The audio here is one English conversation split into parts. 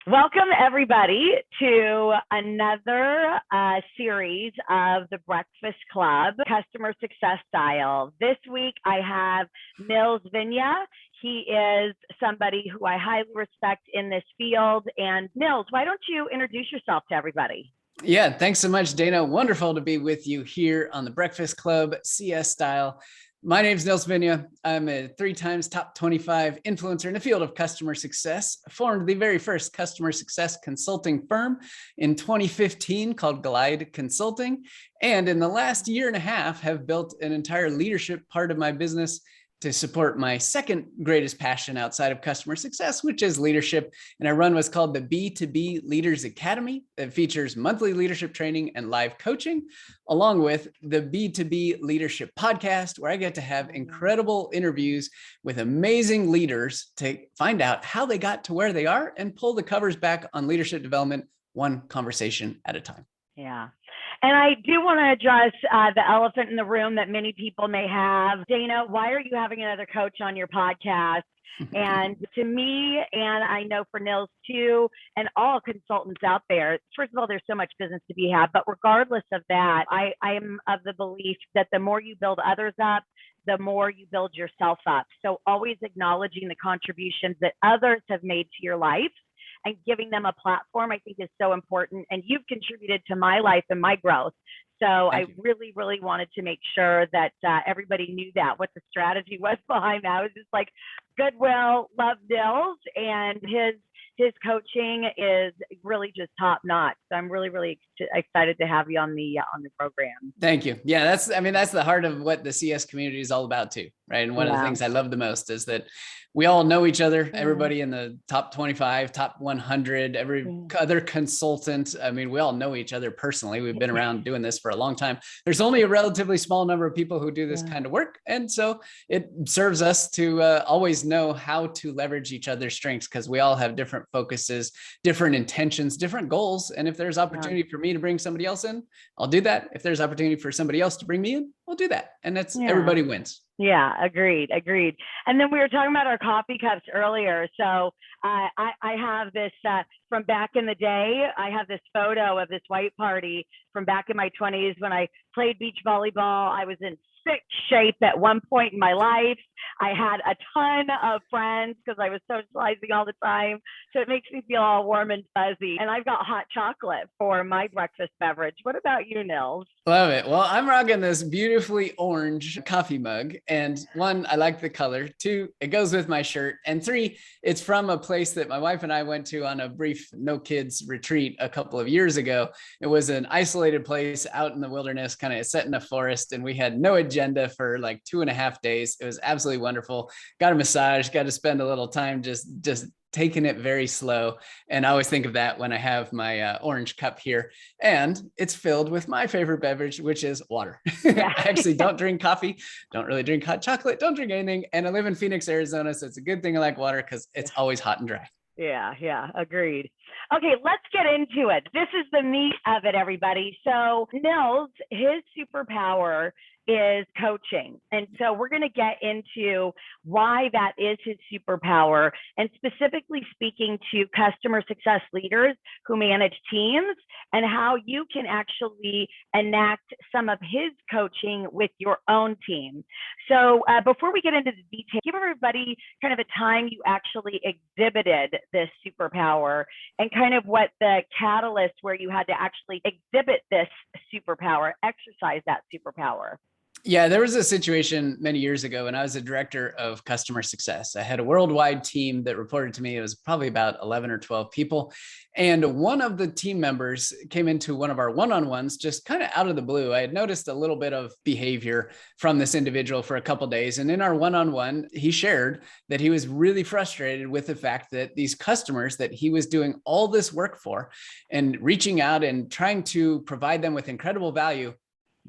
Welcome, everybody, to another series of the Breakfast Club, Customer Success Style. This week, I have Nils Vinje. He is somebody who I highly respect in this field. And Nils, why don't you introduce yourself to everybody? Yeah, thanks so much, Dana. Wonderful to be with you here on the Breakfast Club CS Style. My name is Nils Vinje. I'm a 3 times top 25 influencer in the field of customer success. I formed the very first customer success consulting firm in 2015 called Glide Consulting. And in the last year and a half, have built an entire leadership part of my business to support my second greatest passion outside of customer success, which is leadership. And I run what's called the B2B Leaders Academy that features monthly leadership training and live coaching, along with the B2B Leadership Podcast, where I get to have incredible interviews with amazing leaders to find out how they got to where they are and pull the covers back on leadership development, one conversation at a time. Yeah. And I do want to address the elephant in the room that many people may have. Dana, why are you having another coach on your podcast? And to me, and I know for Nils too, and all consultants out there, first of all, there's so much business to be had. But regardless of that, I am of the belief that the more you build others up, the more you build yourself up. So always acknowledging the contributions that others have made to your life and giving them a platform, I think, is so important. And you've contributed to my life and my growth. So I really, really wanted to make sure that everybody knew that, what the strategy was behind that. It was just like goodwill, love Nils, and his coaching is really just top notch. So I'm really, really excited to have you on the program. Thank you. Yeah, that's the heart of what the CS community is all about too, right? And one of the things I love the most is that we all know each other, everybody in the top 25, top 100, every other consultant. I mean, we all know each other personally. We've been around doing this for a long time. There's only a relatively small number of people who do this kind of work. And so it serves us to always know how to leverage each other's strengths, because we all have different focuses, different intentions, different goals. And if there's opportunity for me to bring somebody else in, I'll do that. If there's opportunity for somebody else to bring me in, I'll do that. And that's everybody wins. Yeah, agreed. And then we were talking about our coffee cups earlier. So I have this from back in the day. I have this photo of this white party from back in my 20s when I played beach volleyball. I was in sick shape at one point in my life. I had a ton of friends because I was socializing all the time. So it makes me feel all warm and fuzzy. And I've got hot chocolate for my breakfast beverage. What about you, Nils? Love it. Well, I'm rocking this beautifully orange coffee mug. And 1, I like the color. 2, it goes with my shirt. And 3, it's from a place that my wife and I went to on a brief no kids retreat a couple of years ago. It was an isolated place out in the wilderness, kind of set in a forest. And we had no agenda for like 2.5 days. It was absolutely wonderful. Got a massage, got to spend a little time just taking it very slow. And I always think of that when I have my orange cup here, and it's filled with my favorite beverage, which is water. I actually don't drink coffee, don't really drink hot chocolate, don't drink anything. And I live in Phoenix, Arizona. So it's a good thing I like water because it's always hot and dry. Yeah, agreed. Okay, let's get into it. This is the meat of it, everybody. So Nils, his superpower is coaching. And so we're going to get into why that is his superpower, and specifically speaking to customer success leaders who manage teams and how you can actually enact some of his coaching with your own team. So before we get into the details, give everybody kind of a time you actually exhibited this superpower and kind of what the catalyst where you had to actually exhibit this superpower, exercise that superpower. Yeah, there was a situation many years ago when I was a director of customer success. I had a worldwide team that reported to me. It was probably about 11 or 12 people. And one of the team members came into one of our one-on-ones just kind of out of the blue. I had noticed a little bit of behavior from this individual for a couple of days. And in our one-on-one, he shared that he was really frustrated with the fact that these customers that he was doing all this work for and reaching out and trying to provide them with incredible value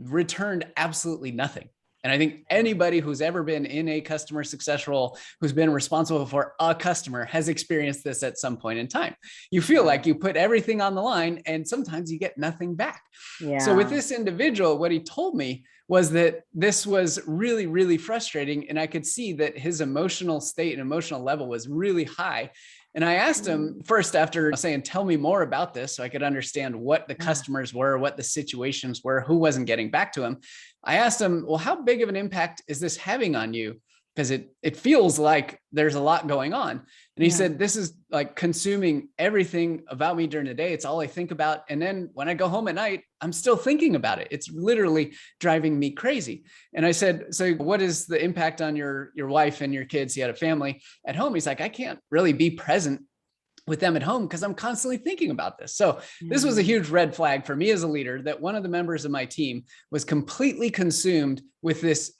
returned absolutely nothing. And I think anybody who's ever been in a customer success role, who's been responsible for a customer, has experienced this at some point in time. You feel like you put everything on the line and sometimes you get nothing back. Yeah. So with this individual, what he told me was that this was really, really frustrating. And I could see that his emotional state and emotional level was really high. And I asked him first, after saying, tell me more about this so I could understand what the customers were, what the situations were, who wasn't getting back to him. I asked him, well, how big of an impact is this having on you? Because it feels like there's a lot going on. And he said, this is like consuming everything about me during the day. It's all I think about. And then when I go home at night, I'm still thinking about it. It's literally driving me crazy. And I said, so what is the impact on your wife and your kids? He had a family at home. He's like, I can't really be present with them at home because I'm constantly thinking about this. So this was a huge red flag for me as a leader, that one of the members of my team was completely consumed with this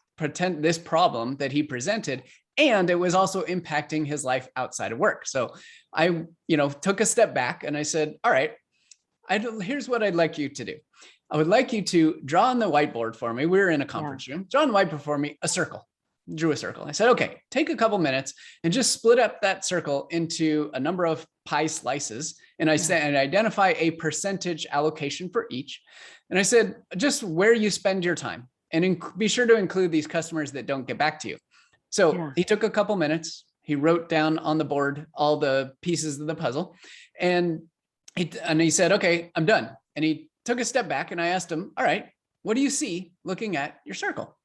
problem that he presented. And it was also impacting his life outside of work. So I, took a step back and I said, all right, here's what I'd like you to do. I would like you to draw on the whiteboard for me. We were in a conference room. Draw on the whiteboard for me, a circle. Drew a circle. I said, okay, take a couple minutes and just split up that circle into a number of pie slices. And I said, and identify a percentage allocation for each. And I said, just where you spend your time, and be sure to include these customers that don't get back to you. So he took a couple minutes. He wrote down on the board all the pieces of the puzzle, and he said, okay, I'm done. And he took a step back, and I asked him, all right, what do you see looking at your circle?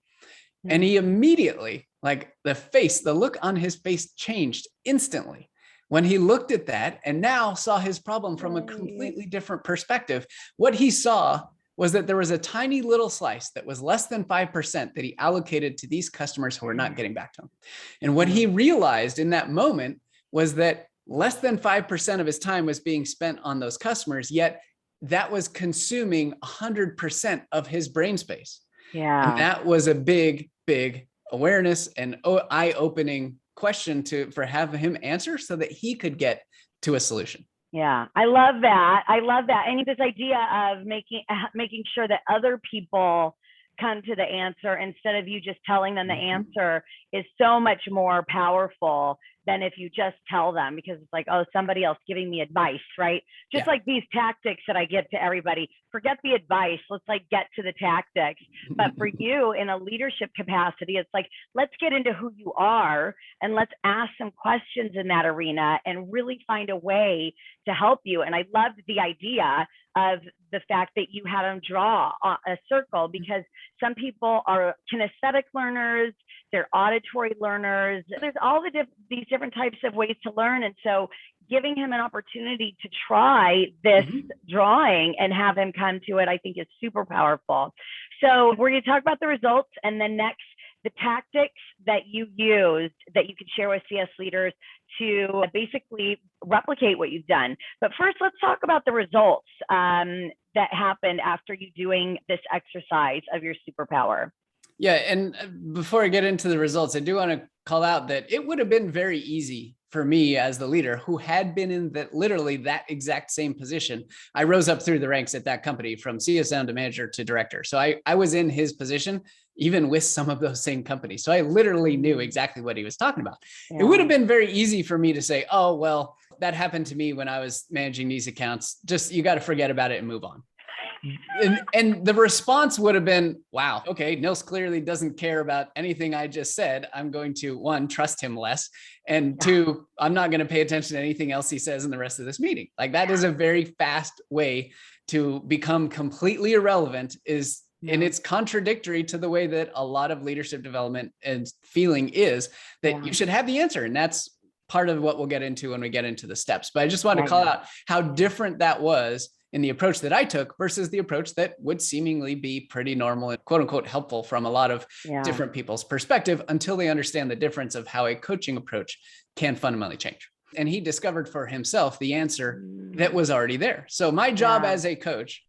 And he immediately, like the look on his face changed instantly when he looked at that and now saw his problem from a completely different perspective. What he saw was that there was a tiny little slice that was less than 5% that he allocated to these customers who were not getting back to him. And what he realized in that moment was that less than 5% of his time was being spent on those customers, yet that was consuming 100% of his brain space. Yeah. And that was a big awareness and eye-opening question for having him answer so that he could get to a solution. Yeah, I love that. And this idea of making sure that other people come to the answer instead of you just telling them the answer is so much more powerful than if you just tell them, because it's like, oh, somebody else giving me advice, right? Just like these tactics that I give to everybody, forget the advice, let's like get to the tactics. But for you in a leadership capacity, it's like, let's get into who you are and let's ask some questions in that arena and really find a way to help you. And I loved the idea of the fact that you had them draw a circle, because some people are kinesthetic learners, they're auditory learners. There's all these different types of ways to learn. And so giving him an opportunity to try this drawing and have him come to it, I think is super powerful. So we're going to talk about the results, and then next, the tactics that you used that you could share with CS leaders to basically replicate what you've done. But first, let's talk about the results that happened after you doing this exercise of your superpower. Yeah. And before I get into the results, I do want to call out that it would have been very easy for me as the leader who had been in literally that exact same position. I rose up through the ranks at that company from CSM to manager to director. So I was in his position, even with some of those same companies. So I literally knew exactly what he was talking about. Yeah. It would have been very easy for me to say, oh, well, that happened to me when I was managing these accounts. Just, you got to forget about it and move on. And the response would have been, wow, okay, Nils clearly doesn't care about anything I just said. I'm going to, one, trust him less. And two, I'm not going to pay attention to anything else he says in the rest of this meeting. Like, that is a very fast way to become completely irrelevant, and it's contradictory to the way that a lot of leadership development and feeling is that you should have the answer. And that's part of what we'll get into when we get into the steps. But I just want to call out how different that was in the approach that I took versus the approach that would seemingly be pretty normal and quote unquote helpful from a lot of different people's perspective, until they understand the difference of how a coaching approach can fundamentally change. And he discovered for himself the answer that was already there. So my job as a coach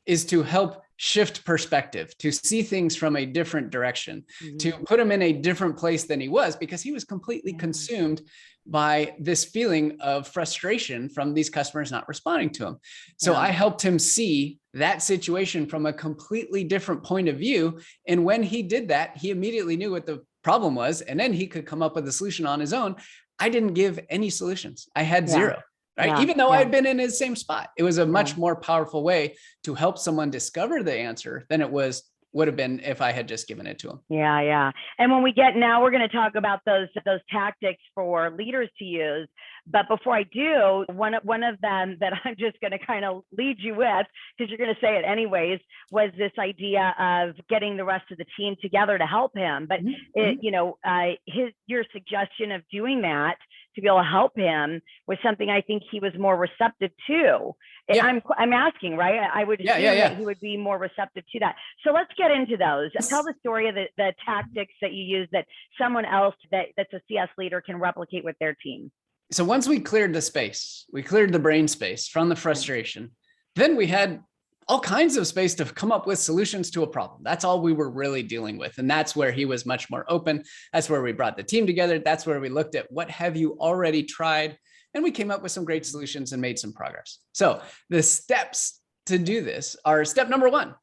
is to help shift perspective, to see things from a different direction, to put him in a different place than he was, because he was completely consumed by this feeling of frustration from these customers not responding to him. So I helped him see that situation from a completely different point of view. And when he did that, he immediately knew what the problem was, and then he could come up with a solution on his own. I didn't give any solutions. I had zero. Right? Even though I had been in his same spot, it was a much more powerful way to help someone discover the answer than it would have been if I had just given it to him. Yeah. And when we're going to talk about those tactics for leaders to use. But before I do, one of them that I'm just going to kind of lead you with, because you're going to say it anyways, was this idea of getting the rest of the team together to help him. But your suggestion of doing that to be able to help him was something I think he was more receptive to. Yeah. I'm asking, right? I would assume that he would be more receptive to that. So let's get into those. Tell the story of the tactics that you use that someone else that's a CS leader can replicate with their team. So once we cleared the space, we cleared the brain space from the frustration, then we had all kinds of space to come up with solutions to a problem. That's all we were really dealing with. And that's where he was much more open. That's where we brought the team together. That's where we looked at what have you already tried? And we came up with some great solutions and made some progress. So the steps to do this are: step number 1,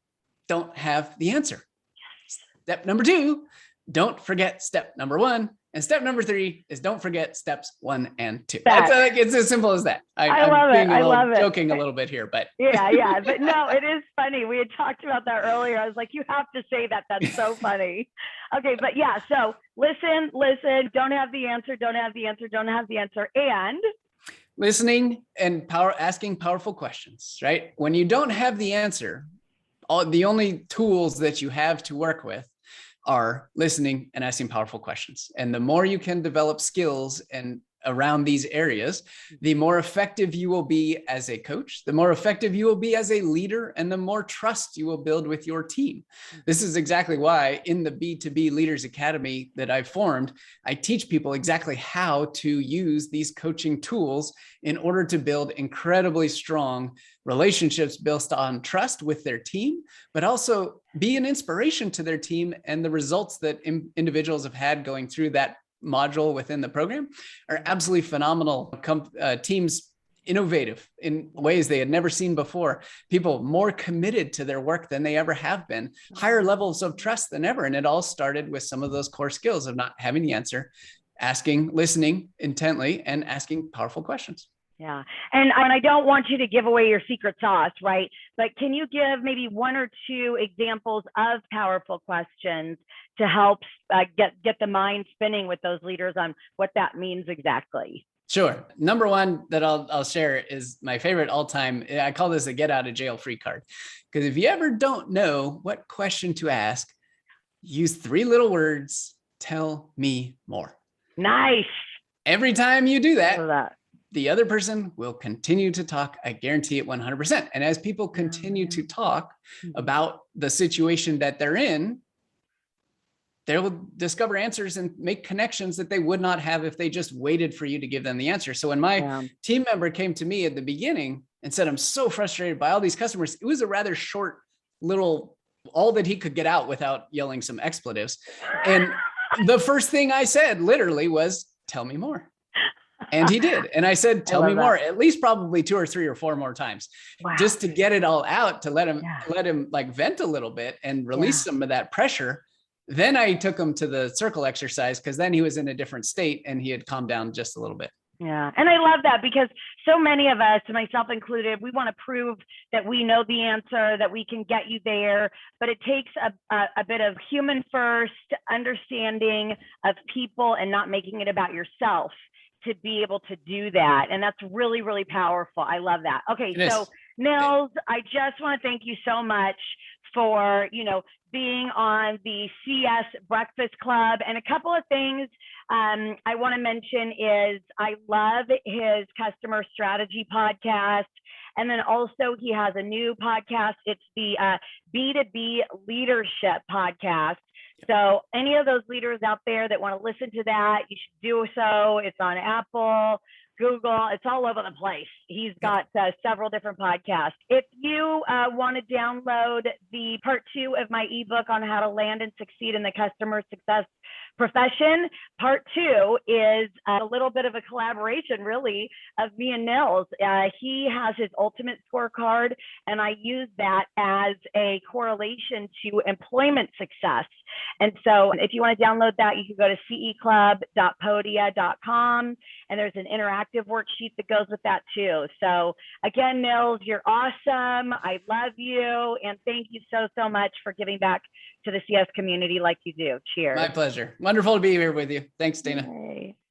don't have the answer. Step number 2, don't forget step number 1. And step number 3 is don't forget steps 1 and 2. It's as simple as that. I love it. Joking a little bit here, but yeah. But no, it is funny. We had talked about that earlier. I was like, you have to say that. That's so funny. Okay, but yeah. So listen. Don't have the answer. And listening and asking powerful questions. Right? When you don't have the answer, the only tools that you have to work with are listening and asking powerful questions. And the more you can develop skills and around these areas, the more effective you will be as a coach, the more effective you will be as a leader, and the more trust you will build with your team. This is exactly why in the B2B Leaders Academy that I formed, I teach people exactly how to use these coaching tools in order to build incredibly strong relationships built on trust with their team, but also be an inspiration to their team. And the results that individuals have had going through that module within the program are absolutely phenomenal. Teams innovative in ways they had never seen before, people more committed to their work than they ever have been, higher levels of trust than ever. And it all started with some of those core skills of not having the answer, listening intently, and asking powerful questions. Yeah. And I don't want you to give away your secret sauce, right? But can you give maybe 1 or 2 examples of powerful questions to help get the mind spinning with those leaders on what that means exactly? Sure. Number 1 that I'll share is my favorite all time. I call this a get out of jail free card. Because if you ever don't know what question to ask, use 3 little words: tell me more. Nice. Every time you do that, the other person will continue to talk. I guarantee it 100%. And as people continue to talk about the situation that they're in, they will discover answers and make connections that they would not have if they just waited for you to give them the answer. So when my team member came to me at the beginning and said, I'm so frustrated by all these customers, it was a rather short little, all that he could get out without yelling some expletives. And the first thing I said literally was, tell me more. And he did. And I said, tell me more, at least probably 2 or 3 or 4 more times, just to get it all out, to let him like vent a little bit and release some of that pressure. Then I took him to the circle exercise, because then he was in a different state and he had calmed down just a little bit. Yeah. And I love that, because so many of us, myself included, we want to prove that we know the answer, that we can get you there. But it takes a bit of human first understanding of people and not making it about yourself to be able to do that. And that's really, really powerful. I love that. Okay. So Nils, I just want to thank you so much for, being on the CS Breakfast Club. And a couple of things I want to mention is I love his customer strategy podcast. And then also he has a new podcast. It's the B2B Leadership podcast. So any of those leaders out there that want to listen to that, you should do so. It's on Apple, Google, it's all over the place. He's got several different podcasts. If you want to download the part 2 of my ebook on how to land and succeed in the customer success profession, part 2 is a little bit of a collaboration, really, of me and Nils. He has his ultimate scorecard, and I use that as a correlation to employment success. And so if you want to download that, you can go to ceclub.podia.com, and there's an interactive worksheet that goes with that too. So again, Nils, you're awesome. I love you. And thank you so, so much for giving back to the CS community like you do. Cheers. My pleasure. Wonderful to be here with you. Thanks, Dana. Yay.